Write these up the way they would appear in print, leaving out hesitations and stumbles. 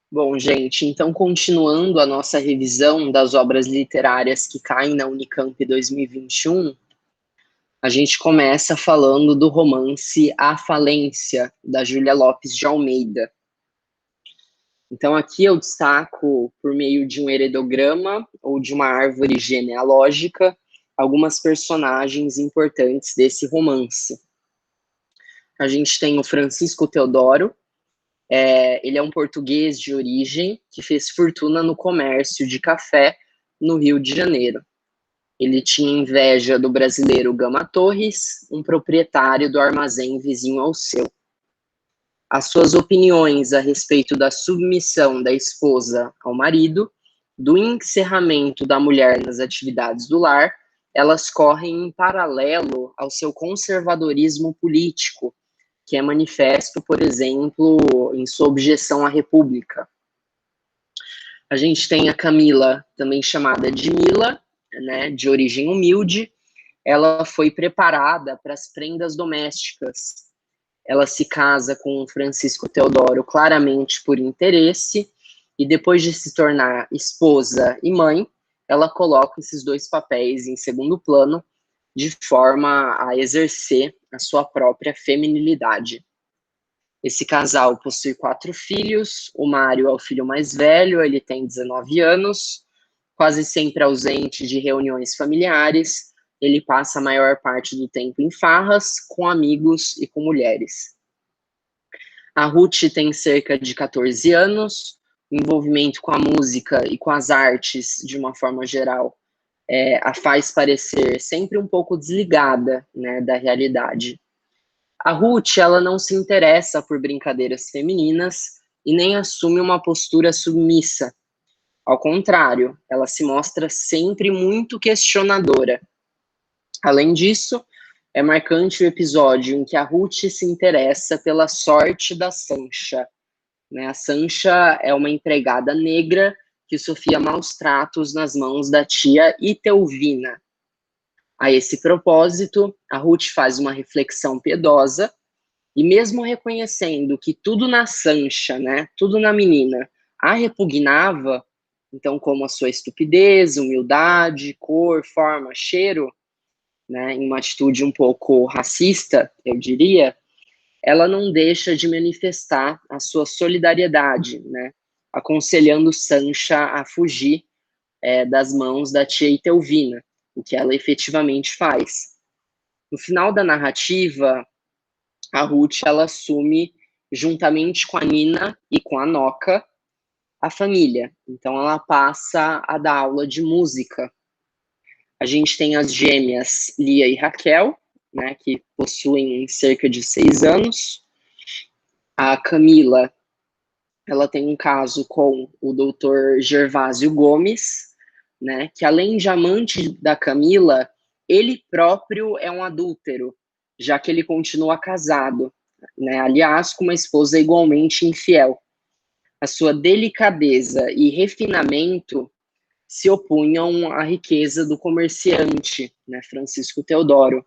Bom, gente, então continuando a nossa revisão das obras literárias que caem na Unicamp 2021, a gente começa falando do romance A Falência, da Júlia Lopes de Almeida. Então aqui eu destaco, por meio de um heredograma ou de uma árvore genealógica, algumas personagens importantes desse romance. A gente tem o Francisco Teodoro. Ele é um português de origem que fez fortuna no comércio de café no Rio de Janeiro. Ele tinha inveja do brasileiro Gama Torres, um proprietário do armazém vizinho ao seu. As suas opiniões a respeito da submissão da esposa ao marido, do encerramento da mulher nas atividades do lar, elas correm em paralelo ao seu conservadorismo político, que é manifesto, por exemplo, em sua objeção à República. A gente tem a Camila, também chamada de Mila, né, de origem humilde. Ela foi preparada para as prendas domésticas. Ela se casa com Francisco Teodoro claramente por interesse, e depois de se tornar esposa e mãe, ela coloca esses dois papéis em segundo plano, de forma a exercer a sua própria feminilidade. Esse casal possui 4 filhos, o Mário é o filho mais velho, ele tem 19 anos, quase sempre ausente de reuniões familiares, ele passa a maior parte do tempo em farras, com amigos e com mulheres. A Ruth tem cerca de 14 anos, o envolvimento com a música e com as artes, de uma forma geral, a faz parecer sempre um pouco desligada, né, da realidade. A Ruth, ela não se interessa por brincadeiras femininas e nem assume uma postura submissa. Ao contrário, ela se mostra sempre muito questionadora. Além disso, é marcante o episódio em que a Ruth se interessa pela sorte da Sancha, né? A Sancha é uma empregada negra que sofria maus tratos nas mãos da tia Itelvina. A esse propósito, a Ruth faz uma reflexão piedosa e mesmo reconhecendo que tudo na Sancha, né, tudo na menina, a repugnava, então como a sua estupidez, humildade, cor, forma, cheiro, né, em uma atitude um pouco racista, eu diria, ela não deixa de manifestar a sua solidariedade, né, aconselhando Sancha a fugir das mãos da tia Itelvina, o que ela efetivamente faz. No final da narrativa, a Ruth, ela assume, juntamente com a Nina e com a Noca, a família. Então, ela passa a dar aula de música. A gente tem as gêmeas Lia e Raquel, né, que possuem cerca de 6 anos. A Camila, ela tem um caso com o doutor Gervásio Gomes, né, que além de amante da Camila, ele próprio é um adúltero, já que ele continua casado, né, aliás, com uma esposa igualmente infiel. A sua delicadeza e refinamento se opunham à riqueza do comerciante, né, Francisco Teodoro.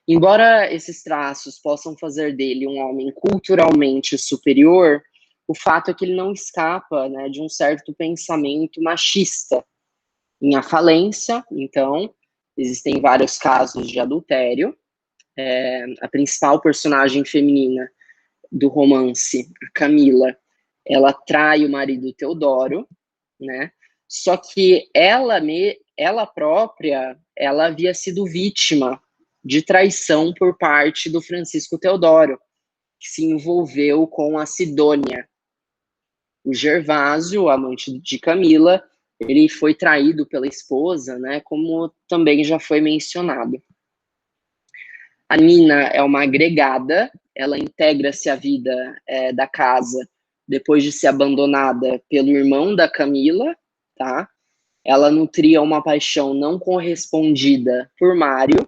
Embora esses traços possam fazer dele um homem culturalmente superior, o fato é que ele não escapa, né, de um certo pensamento machista. Em A Falência, então, existem vários casos de adultério. A principal personagem feminina do romance, a Camila, ela trai o marido Teodoro, né? Só que ela própria, ela havia sido vítima de traição por parte do Francisco Teodoro, que se envolveu com a Sidônia. O Gervásio, amante de Camila, ele foi traído pela esposa, né, como também já foi mencionado. A Nina é uma agregada, ela integra-se à vida da casa depois de ser abandonada pelo irmão da Camila, tá? Ela nutria uma paixão não correspondida por Mário,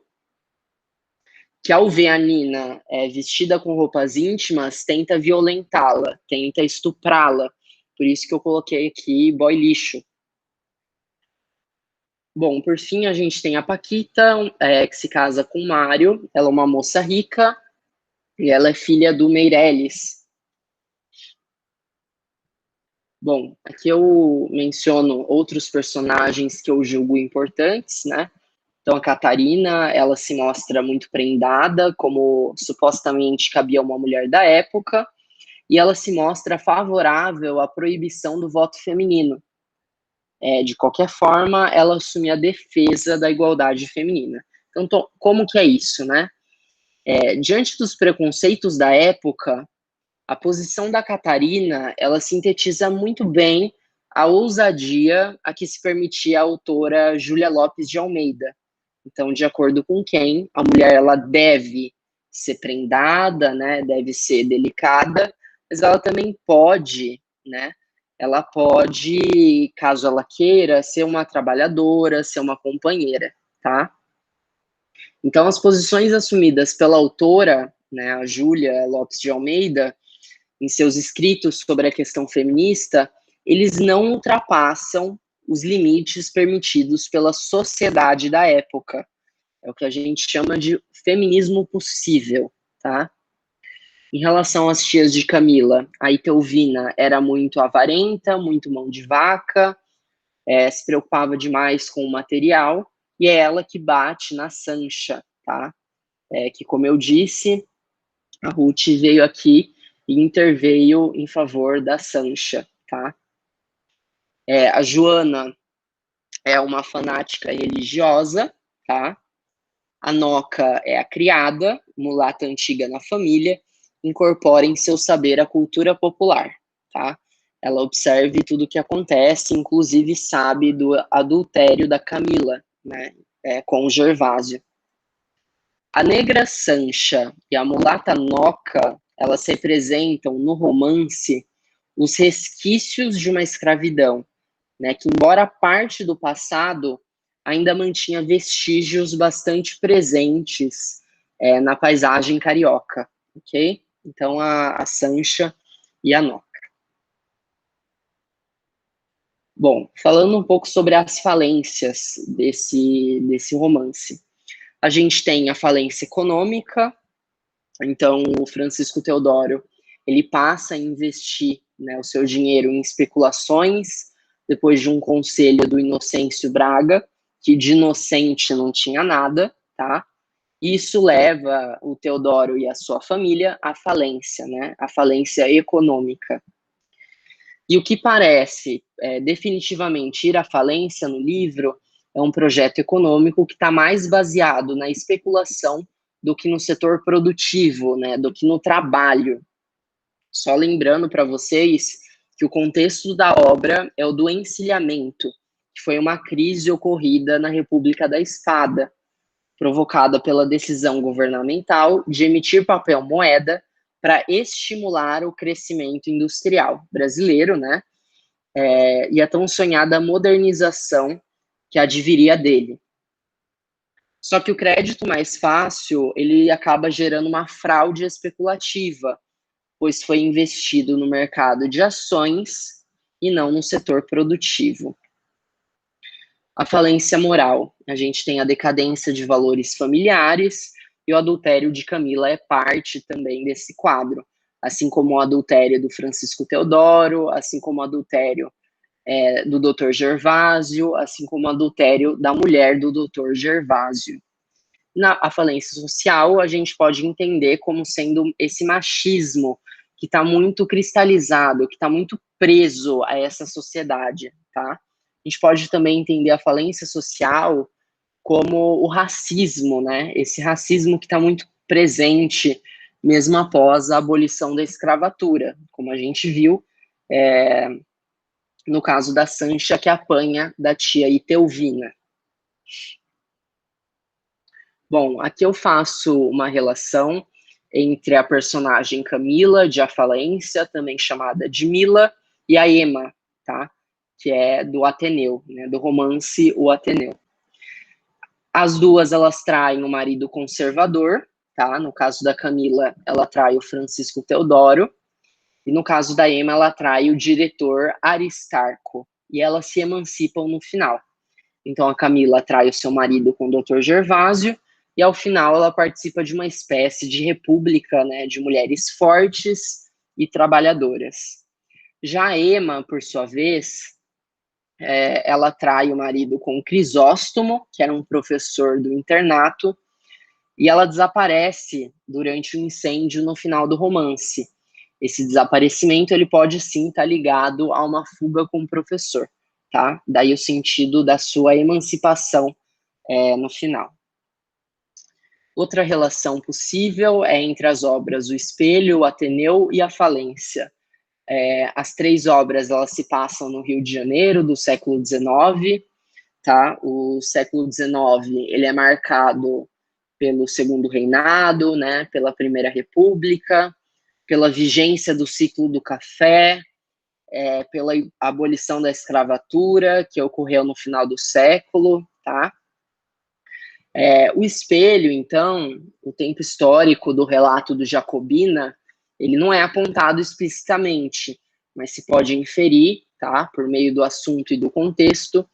que ao ver a Nina vestida com roupas íntimas, tenta violentá-la, tenta estuprá-la. Por isso que eu coloquei aqui boy lixo. Bom, por fim, a gente tem a Paquita, que se casa com o Mário. Ela é uma moça rica e ela é filha do Meirelles. Bom, aqui eu menciono outros personagens que eu julgo importantes, né? Então, a Catarina, ela se mostra muito prendada, como supostamente cabia uma mulher da época, e ela se mostra favorável à proibição do voto feminino. De qualquer forma, ela assume a defesa da igualdade feminina. Então, como que é isso, né? Diante dos preconceitos da época, a posição da Catarina, ela sintetiza muito bem a ousadia a que se permitia a autora Júlia Lopes de Almeida. Então, de acordo com quem, a mulher ela deve ser prendada, né, deve ser delicada, mas ela também pode, né, ela pode, caso ela queira, ser uma trabalhadora, ser uma companheira, tá? Então, as posições assumidas pela autora, né, a Júlia Lopes de Almeida, em seus escritos sobre a questão feminista, eles não ultrapassam os limites permitidos pela sociedade da época. É o que a gente chama de feminismo possível, tá? Em relação às tias de Camila, a Itelvina era muito avarenta, muito mão de vaca, se preocupava demais com o material, e é ela que bate na Sancha, tá? Que, como eu disse, a Ruth veio aqui e interveio em favor da Sancha, tá? A Joana é uma fanática religiosa, tá? A Noca é a criada, mulata antiga na família, incorpora em seu saber a cultura popular, tá? Ela observa tudo o que acontece, inclusive sabe do adultério da Camila, né, com o Gervásio. A negra Sancha e a mulata Noca, elas representam no romance os resquícios de uma escravidão, né, que embora parte do passado, ainda mantinha vestígios bastante presentes na paisagem carioca, ok? Então, a Sancha e a Noca. Bom, falando um pouco sobre as falências desse romance. A gente tem a falência econômica, então o Francisco Teodoro, ele passa a investir, né, o seu dinheiro em especulações, depois de um conselho do Inocêncio Braga, que de inocente não tinha nada, tá? Isso leva o Teodoro e a sua família à falência, né? À falência econômica. E o que parece definitivamente ir à falência no livro é um projeto econômico que está mais baseado na especulação do que no setor produtivo, né? Do que no trabalho. Só lembrando para vocês que o contexto da obra é o do encilhamento, que foi uma crise ocorrida na República da Espada, provocada pela decisão governamental de emitir papel moeda para estimular o crescimento industrial brasileiro, né? E a tão sonhada modernização que adviria dele. Só que o crédito mais fácil, ele acaba gerando uma fraude especulativa, pois foi investido no mercado de ações e não no setor produtivo. A falência moral. A gente tem a decadência de valores familiares e o adultério de Camila é parte também desse quadro, assim como o adultério do Francisco Teodoro, assim como o adultério do Dr. Gervásio, assim como o adultério da mulher do Dr. Gervásio. A falência social, a gente pode entender como sendo esse machismo que está muito cristalizado, que está muito preso a essa sociedade, tá? A gente pode também entender a falência social como o racismo, né? Esse racismo que está muito presente mesmo após a abolição da escravatura, como a gente viu no caso da Sancha, que apanha da tia Itelvina. Bom, aqui eu faço uma relação entre a personagem Camila, de A Falência, também chamada de Mila, e a Ema, tá? Que é do Ateneu, né? Do romance O Ateneu. As duas, elas traem um marido conservador, tá? No caso da Camila, ela trai o Francisco Teodoro, e no caso da Ema, ela trai o diretor Aristarco, e elas se emancipam no final. Então, a Camila trai o seu marido com o Dr. Gervásio, e ao final ela participa de uma espécie de república, né, de mulheres fortes e trabalhadoras. Já a Ema, por sua vez, ela trai o marido com Crisóstomo, que era um professor do internato, e ela desaparece durante um incêndio no final do romance. Esse desaparecimento ele pode sim estar ligado a uma fuga com o professor, tá? Daí o sentido da sua emancipação no final. Outra relação possível é entre as obras O Espelho, O Ateneu e A Falência. As três obras elas se passam no Rio de Janeiro do século XIX, tá? O século XIX ele é marcado pelo Segundo Reinado, né? Pela Primeira República, pela vigência do ciclo do café, pela abolição da escravatura que ocorreu no final do século, tá? O Espelho, então, o tempo histórico do relato do Jacobina, ele não é apontado explicitamente, mas se pode inferir, tá, por meio do assunto e do contexto,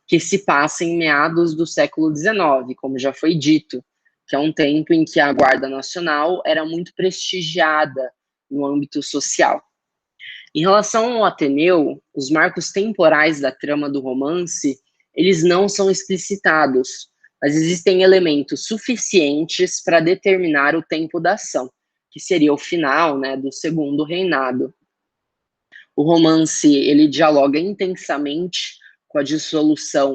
que se passa em meados do século XIX, como já foi dito, que é um tempo em que a Guarda Nacional era muito prestigiada no âmbito social. Em relação ao Ateneu, os marcos temporais da trama do romance, eles não são explicitados, mas existem elementos suficientes para determinar o tempo da ação, que seria o final, né, do Segundo Reinado. O romance, ele dialoga intensamente com a dissolução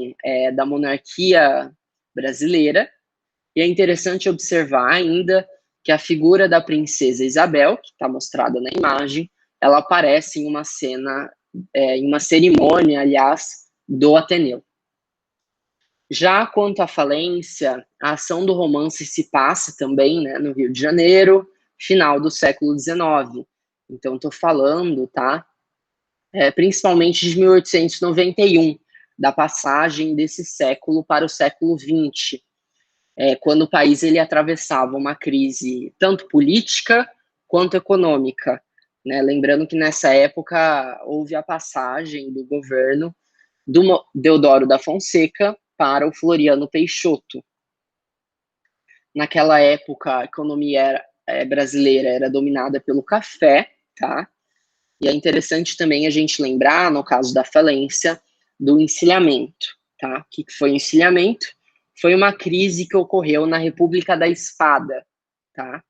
da monarquia brasileira, e é interessante observar ainda que a figura da princesa Isabel, que está mostrada na imagem, ela aparece em uma cena, em uma cerimônia, aliás, do Ateneu. Já quanto à Falência, a ação do romance se passa também, né, no Rio de Janeiro, final do século XIX. Então, estou falando, tá, principalmente de 1891, da passagem desse século para o século XX, quando o país ele atravessava uma crise tanto política quanto econômica, né? Lembrando que nessa época houve a passagem do governo do Deodoro da Fonseca para o Floriano Peixoto. Naquela época, a economia brasileira era dominada pelo café, tá? E é interessante também a gente lembrar, no caso da falência, do encilhamento, tá? O que foi o encilhamento? Foi uma crise que ocorreu na República da Espada, tá?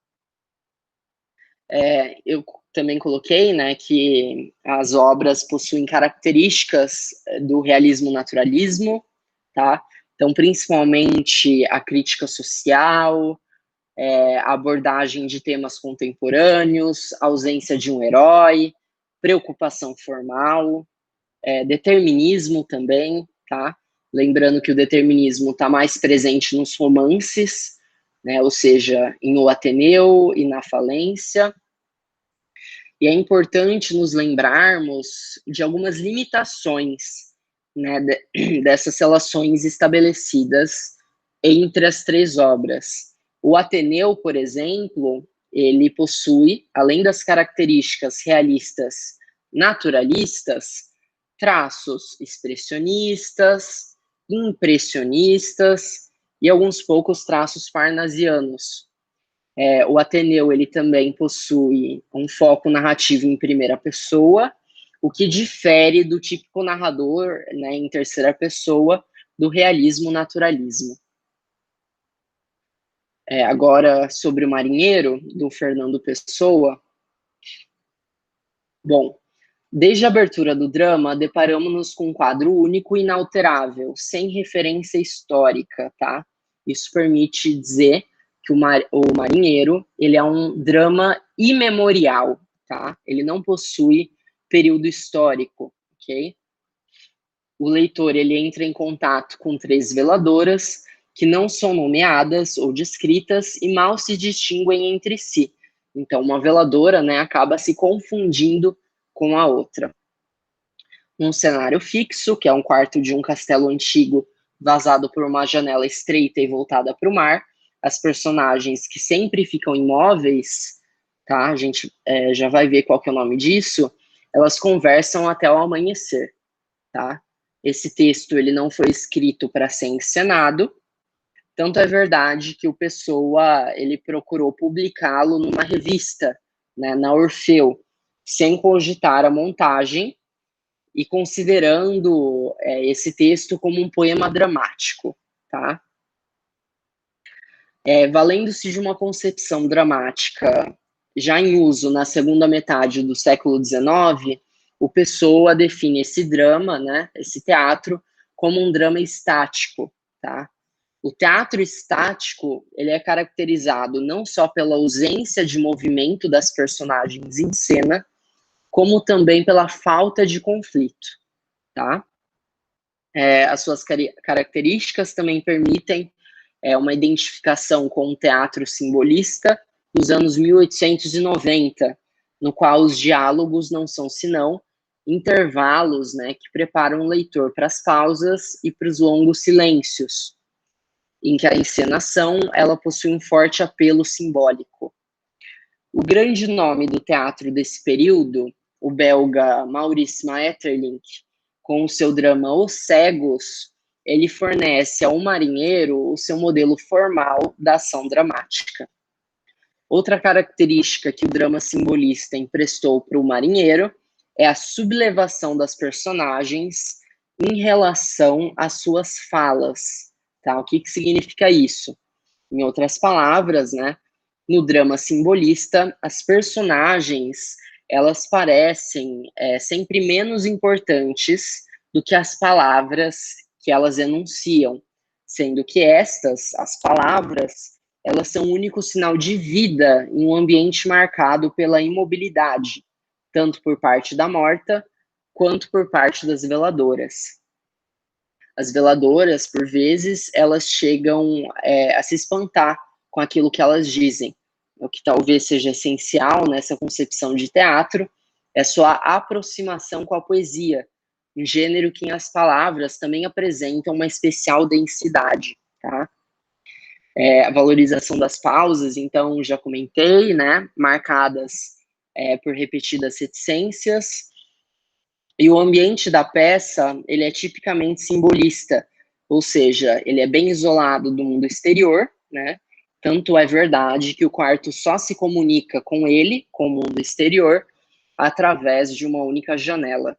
Eu também coloquei, né, que as obras possuem características do realismo-naturalismo, tá? Então, principalmente a crítica social, a abordagem de temas contemporâneos, ausência de um herói, preocupação formal, determinismo também, tá? Lembrando que o determinismo está mais presente nos romances, né? Ou seja, em O Ateneu e na Falência. E é importante nos lembrarmos de algumas limitações, né, dessas relações estabelecidas entre as três obras. O Ateneu, por exemplo, ele possui, além das características realistas naturalistas, traços expressionistas, impressionistas e alguns poucos traços parnasianos. O Ateneu ele também possui um foco narrativo em primeira pessoa, o que difere do típico narrador, né, em terceira pessoa do realismo-naturalismo. Agora, sobre o Marinheiro, do Fernando Pessoa. Bom, desde a abertura do drama, deparamos-nos com um quadro único e inalterável, sem referência histórica, tá? Isso permite dizer que o Marinheiro, ele é um drama imemorial, tá? Ele não possui período histórico, ok? O leitor, ele entra em contato com três veladoras que não são nomeadas ou descritas e mal se distinguem entre si. Então, uma veladora, né, acaba se confundindo com a outra. Um cenário fixo, que é um quarto de um castelo antigo, vazado por uma janela estreita e voltada para o mar. As personagens que sempre ficam imóveis, tá? A gente já vai ver qual que é o nome disso. Elas conversam até o amanhecer, tá? Esse texto ele não foi escrito para ser encenado. Tanto é verdade que o Pessoa ele procurou publicá-lo numa revista, né, na Orfeu, sem cogitar a montagem e considerando esse texto como um poema dramático, tá? Valendo-se de uma concepção dramática já em uso na segunda metade do século XIX, o Pessoa define esse drama, né, esse teatro, como um drama estático, tá? O teatro estático, ele é caracterizado não só pela ausência de movimento das personagens em cena, como também pela falta de conflito, tá? As suas características também permitem uma identificação com o teatro simbolista dos anos 1890, no qual os diálogos não são senão intervalos, né, que preparam o leitor para as pausas e para os longos silêncios, em que a encenação ela possui um forte apelo simbólico. O grande nome do teatro desse período, o belga Maurice Maeterlinck, com o seu drama Os Cegos, ele fornece ao marinheiro o seu modelo formal da ação dramática. Outra característica que o drama simbolista emprestou para o marinheiro é a sublevação das personagens em relação às suas falas. Tá? O que significa isso? Em outras palavras, né, no drama simbolista, as personagens elas parecem sempre menos importantes do que as palavras que elas enunciam, sendo que as palavras, elas são o único sinal de vida em um ambiente marcado pela imobilidade, tanto por parte da morta, quanto por parte das veladoras. As veladoras, por vezes, elas chegam a se espantar com aquilo que elas dizem. O que talvez seja essencial nessa concepção de teatro é sua aproximação com a poesia, um gênero que as palavras também apresentam uma especial densidade, tá? A valorização das pausas, então, já comentei, né? Marcadas por repetidas reticências. E o ambiente da peça, ele é tipicamente simbolista, ou seja, ele é bem isolado do mundo exterior, né? Tanto é verdade que o quarto só se comunica com ele, com o mundo exterior, através de uma única janela.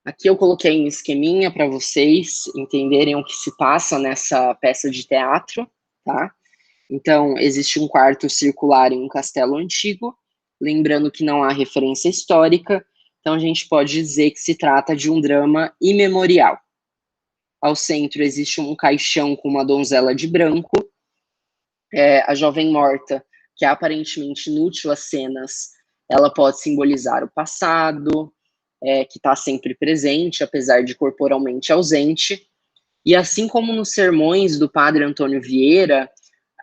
Aqui eu coloquei um esqueminha para vocês entenderem o que se passa nessa peça de teatro, tá? Então, existe um quarto circular em um castelo antigo, lembrando que não há referência histórica, então a gente pode dizer que se trata de um drama imemorial. Ao centro existe um caixão com uma donzela de branco, a jovem morta, que é aparentemente inútil às cenas, ela pode simbolizar o passado, que está sempre presente, apesar de corporalmente ausente, e assim como nos sermões do padre Antônio Vieira,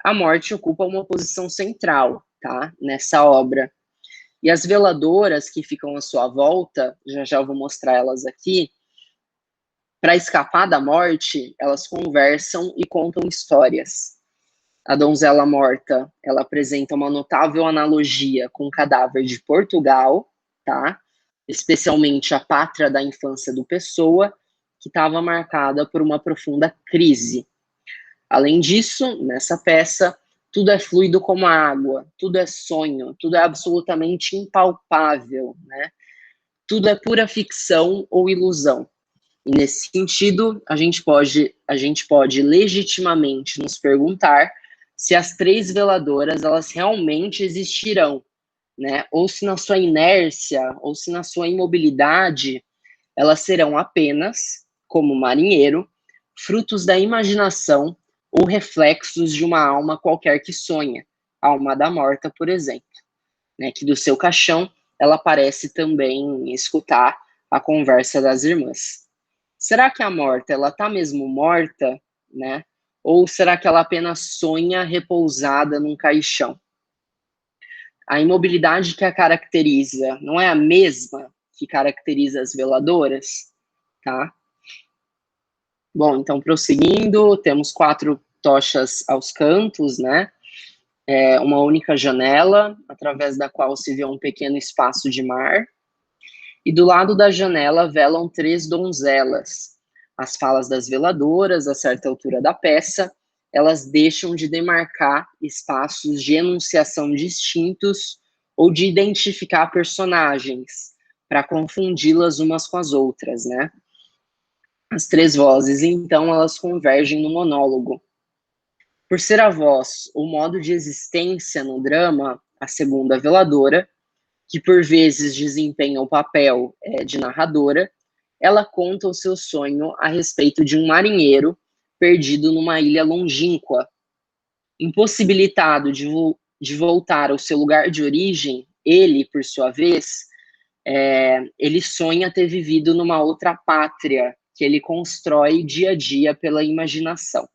a morte ocupa uma posição central, tá, nessa obra. E as veladoras que ficam à sua volta, já eu vou mostrar elas aqui, para escapar da morte, elas conversam e contam histórias. A donzela morta, ela apresenta uma notável analogia com o cadáver de Portugal, tá? Especialmente a pátria da infância do Pessoa, que estava marcada por uma profunda crise. Além disso, nessa peça, tudo é fluido como a água, tudo é sonho, tudo é absolutamente impalpável, né? Tudo é pura ficção ou ilusão. E nesse sentido, a gente pode legitimamente nos perguntar se as três veladoras elas realmente existirão, né? Ou se na sua inércia, ou se na sua imobilidade, elas serão apenas, como marinheiro, frutos da imaginação ou reflexos de uma alma qualquer que sonha, a alma da morta, por exemplo, né? Que do seu caixão ela parece também escutar a conversa das irmãs. Será que a morta, ela tá mesmo morta, né? Ou será que ela apenas sonha repousada num caixão? A imobilidade que a caracteriza não é a mesma que caracteriza as veladoras, tá? Bom, então, prosseguindo, temos 4 tochas aos cantos, né? Uma única janela, através da qual se vê um pequeno espaço de mar. E do lado da janela velam 3 donzelas. As falas das veladoras, a certa altura da peça, elas deixam de demarcar espaços de enunciação distintos ou de identificar personagens, para confundi-las umas com as outras, né? As três vozes, então, elas convergem no monólogo. Por ser a voz o modo de existência no drama, a segunda veladora, que por vezes desempenha o papel de narradora, ela conta o seu sonho a respeito de um marinheiro perdido numa ilha longínqua. Impossibilitado de voltar ao seu lugar de origem, ele, por sua vez, ele sonha ter vivido numa outra pátria, que ele constrói dia a dia pela imaginação.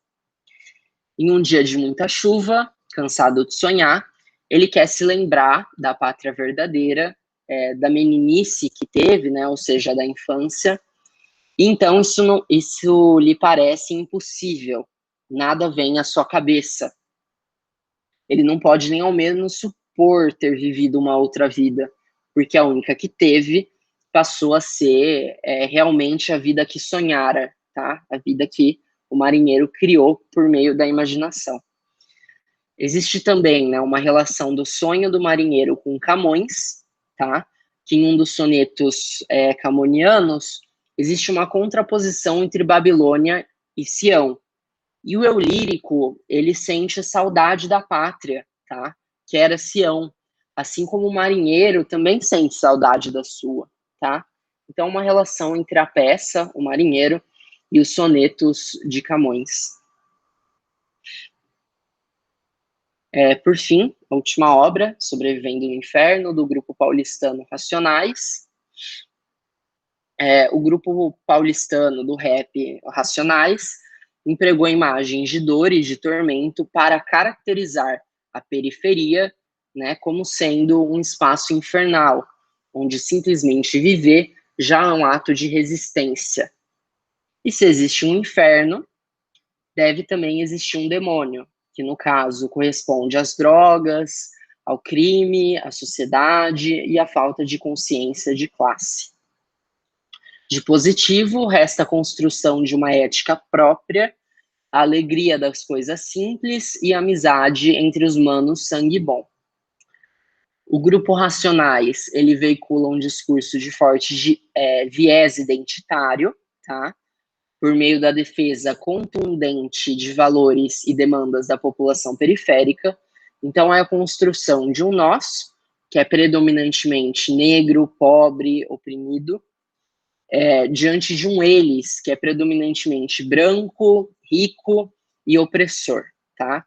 Em um dia de muita chuva, cansado de sonhar, ele quer se lembrar da pátria verdadeira, da meninice que teve, né, ou seja, da infância. Então isso lhe parece impossível, nada vem à sua cabeça. Ele não pode nem ao menos supor ter vivido uma outra vida, porque a única que teve passou a ser realmente a vida que sonhara, tá? A vida que o marinheiro criou por meio da imaginação. Existe também, né, uma relação do sonho do marinheiro com Camões, tá? Que em um dos sonetos camonianos existe uma contraposição entre Babilônia e Sião. E o eu lírico, ele sente saudade da pátria, tá? Que era Sião. Assim como o marinheiro também sente saudade da sua, tá? Então, uma relação entre a peça, o marinheiro, e os sonetos de Camões. Por fim, a última obra, Sobrevivendo no Inferno, do grupo paulistano Racionais. O grupo paulistano do rap Racionais empregou imagens de dor e de tormento para caracterizar a periferia, né, como sendo um espaço infernal, onde simplesmente viver já é um ato de resistência. E se existe um inferno, deve também existir um demônio, que no caso corresponde às drogas, ao crime, à sociedade e à falta de consciência de classe. De positivo, resta a construção de uma ética própria, a alegria das coisas simples e a amizade entre os manos sangue bom. O grupo Racionais, ele veicula um discurso de forte viés identitário, tá? Por meio da defesa contundente de valores e demandas da população periférica. Então, é a construção de um nós, que é predominantemente negro, pobre, oprimido, diante de um eles, que é predominantemente branco, rico e opressor, tá?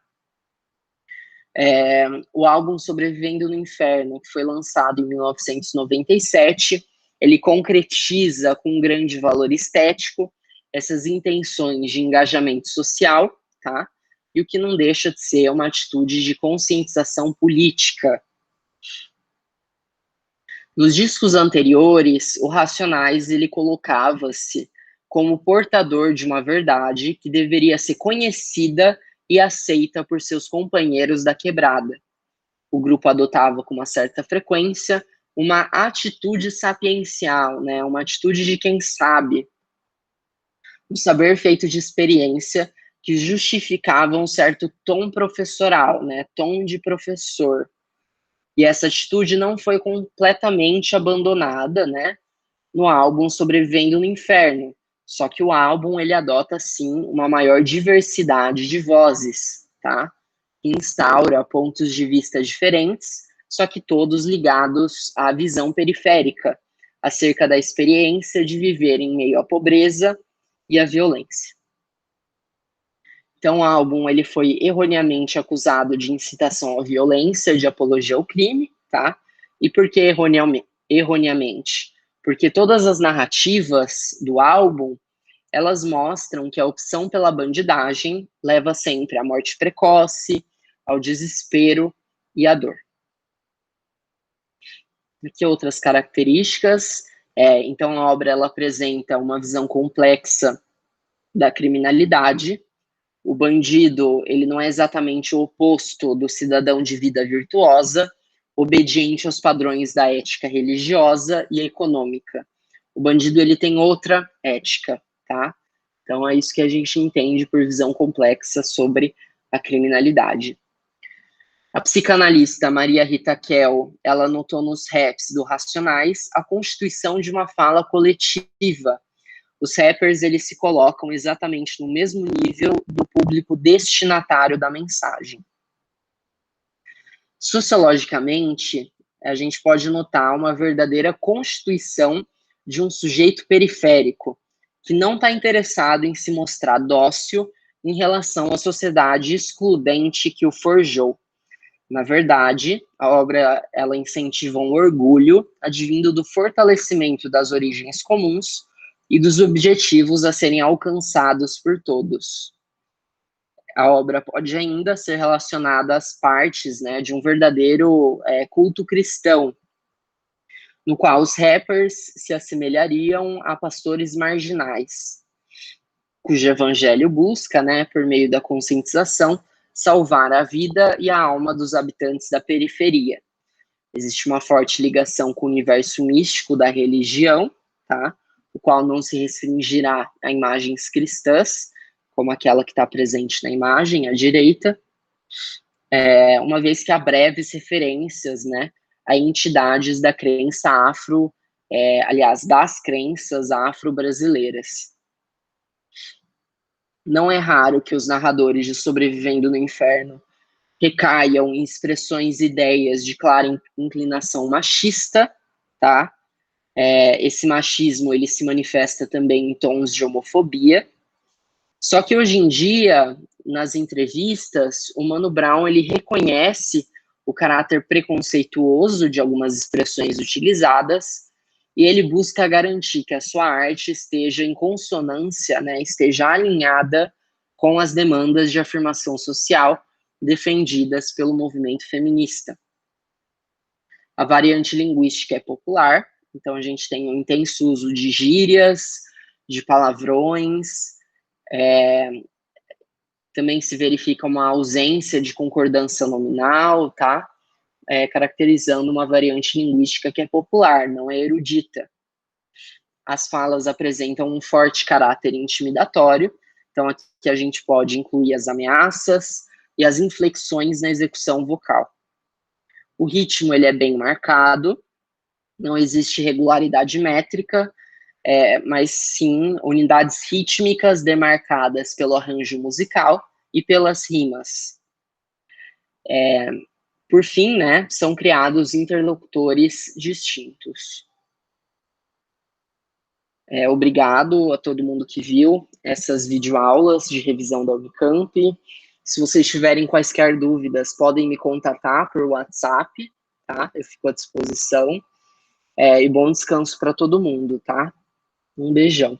O álbum Sobrevivendo no Inferno, que foi lançado em 1997, ele concretiza com um grande valor estético essas intenções de engajamento social, tá? E o que não deixa de ser uma atitude de conscientização política. Nos discos anteriores, o Racionais ele colocava-se como portador de uma verdade que deveria ser conhecida e aceita por seus companheiros da quebrada. O grupo adotava com uma certa frequência uma atitude sapiencial, né? Uma atitude de quem sabe, um saber feito de experiência que justificava um certo tom professoral, né? Tom de professor. E essa atitude não foi completamente abandonada, né, no álbum Sobrevivendo no Inferno. Só que o álbum, ele adota, sim, uma maior diversidade de vozes, tá? Que instaura pontos de vista diferentes, só que todos ligados à visão periférica, acerca da experiência de viver em meio à pobreza e à violência. Então, o álbum ele foi erroneamente acusado de incitação à violência, de apologia ao crime, tá? E por que erroneamente? Porque todas as narrativas do álbum, elas mostram que a opção pela bandidagem leva sempre à morte precoce, ao desespero e à dor. Que outras características? Então, a obra ela apresenta uma visão complexa da criminalidade. O bandido, ele não é exatamente o oposto do cidadão de vida virtuosa, obediente aos padrões da ética religiosa e econômica. O bandido, ele tem outra ética, tá? Então, é isso que a gente entende por visão complexa sobre a criminalidade. A psicanalista Maria Rita Kell, ela notou nos raps do Racionais a constituição de uma fala coletiva. Os rappers, eles se colocam exatamente no mesmo nível do público destinatário da mensagem. Sociologicamente, a gente pode notar uma verdadeira constituição de um sujeito periférico, que não está interessado em se mostrar dócil em relação à sociedade excludente que o forjou. Na verdade, a obra ela incentiva um orgulho advindo do fortalecimento das origens comuns e dos objetivos a serem alcançados por todos. A obra pode ainda ser relacionada às partes, né, de um verdadeiro culto cristão, no qual os rappers se assemelhariam a pastores marginais, cujo evangelho busca, né, por meio da conscientização, salvar a vida e a alma dos habitantes da periferia. Existe uma forte ligação com o universo místico da religião, tá? O qual não se restringirá a imagens cristãs, como aquela que está presente na imagem à direita, uma vez que há breves referências, né, a entidades da crença afro, aliás, das crenças afro-brasileiras. Não é raro que os narradores de Sobrevivendo no Inferno recaiam em expressões e ideias de clara inclinação machista, tá? Esse machismo, ele se manifesta também em tons de homofobia. Só que hoje em dia, nas entrevistas, o Mano Brown, ele reconhece o caráter preconceituoso de algumas expressões utilizadas e ele busca garantir que a sua arte esteja em consonância, né, esteja alinhada com as demandas de afirmação social defendidas pelo movimento feminista. A variante linguística é popular, então a gente tem um intenso uso de gírias, de palavrões, também se verifica uma ausência de concordância nominal, tá? Caracterizando uma variante linguística que é popular, não é erudita. As falas apresentam um forte caráter intimidatório, então aqui a gente pode incluir as ameaças e as inflexões na execução vocal. O ritmo, ele é bem marcado, não existe regularidade métrica, mas sim unidades rítmicas demarcadas pelo arranjo musical e pelas rimas. Por fim, né, são criados interlocutores distintos. Obrigado a todo mundo que viu essas videoaulas de revisão da Unicamp. Se vocês tiverem quaisquer dúvidas, podem me contatar por WhatsApp, tá? Eu fico à disposição. E bom descanso para todo mundo, tá? Um beijão.